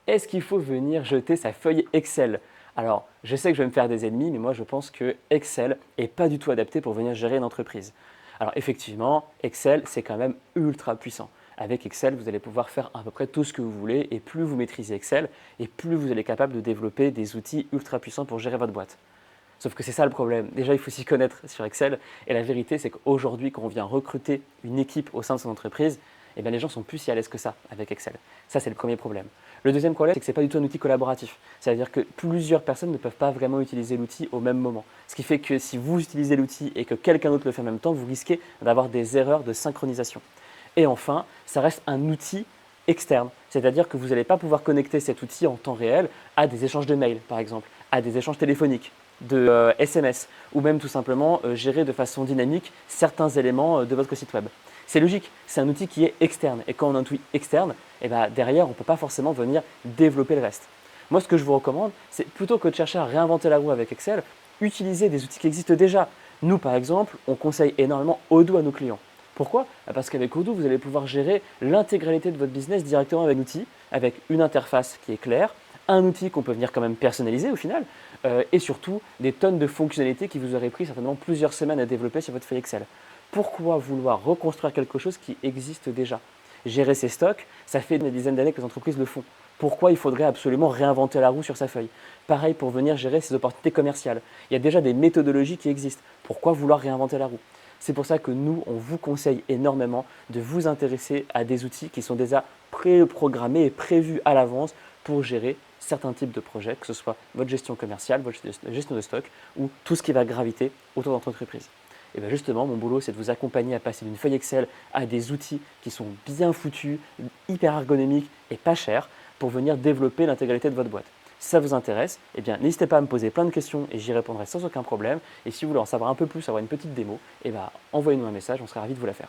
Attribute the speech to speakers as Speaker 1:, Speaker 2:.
Speaker 1: Est-ce qu'il faut venir jeter sa feuille Excel? Alors, je sais que je vais me faire des ennemis, mais moi je pense que Excel n'est pas du tout adapté pour venir gérer une entreprise. Alors effectivement, Excel, c'est quand même ultra puissant. Avec Excel, vous allez pouvoir faire à peu près tout ce que vous voulez, et plus vous maîtrisez Excel, et plus vous allez être capable de développer des outils ultra puissants pour gérer votre boîte. Sauf que c'est ça le problème. Déjà, il faut s'y connaître sur Excel. Et la vérité, c'est qu'aujourd'hui, quand on vient recruter une équipe au sein de son entreprise, eh bien, les gens sont plus si à l'aise que ça avec Excel. Ça, c'est le premier problème. Le deuxième problème, c'est que ce n'est pas du tout un outil collaboratif. C'est-à-dire que plusieurs personnes ne peuvent pas vraiment utiliser l'outil au même moment. Ce qui fait que si vous utilisez l'outil et que quelqu'un d'autre le fait en même temps, vous risquez d'avoir des erreurs de synchronisation. Et enfin, ça reste un outil externe. C'est-à-dire que vous n'allez pas pouvoir connecter cet outil en temps réel à des échanges de mails, par exemple, à des échanges téléphoniques, de SMS, ou même tout simplement gérer de façon dynamique certains éléments de votre site web. C'est logique, c'est un outil qui est externe. Et quand on a un outil externe, eh ben, derrière, on ne peut pas forcément venir développer le reste. Moi, ce que je vous recommande, c'est plutôt que de chercher à réinventer la roue avec Excel, utiliser des outils qui existent déjà. Nous, par exemple, on conseille énormément Odoo à nos clients. Pourquoi? Parce qu'avec Odoo, vous allez pouvoir gérer l'intégralité de votre business directement avec un outil, avec une interface qui est claire, un outil qu'on peut venir quand même personnaliser au final, et surtout des tonnes de fonctionnalités qui vous auraient pris certainement plusieurs semaines à développer sur votre feuille Excel. Pourquoi vouloir reconstruire quelque chose qui existe déjà? Gérer ses stocks, ça fait des dizaines d'années que les entreprises le font. Pourquoi il faudrait absolument réinventer la roue sur sa feuille? Pareil pour venir gérer ses opportunités commerciales. Il y a déjà des méthodologies qui existent. Pourquoi vouloir réinventer la roue? C'est pour ça que nous, on vous conseille énormément de vous intéresser à des outils qui sont déjà pré-programmés et prévus à l'avance pour gérer certains types de projets, que ce soit votre gestion commerciale, votre gestion de stock ou tout ce qui va graviter autour de votre entreprise. Et bien justement, mon boulot, c'est de vous accompagner à passer d'une feuille Excel à des outils qui sont bien foutus, hyper ergonomiques et pas chers pour venir développer l'intégralité de votre boîte. Si ça vous intéresse, eh bien, n'hésitez pas à me poser plein de questions et j'y répondrai sans aucun problème. Et si vous voulez en savoir un peu plus, avoir une petite démo, eh bien, envoyez-nous un message, on sera ravis de vous la faire.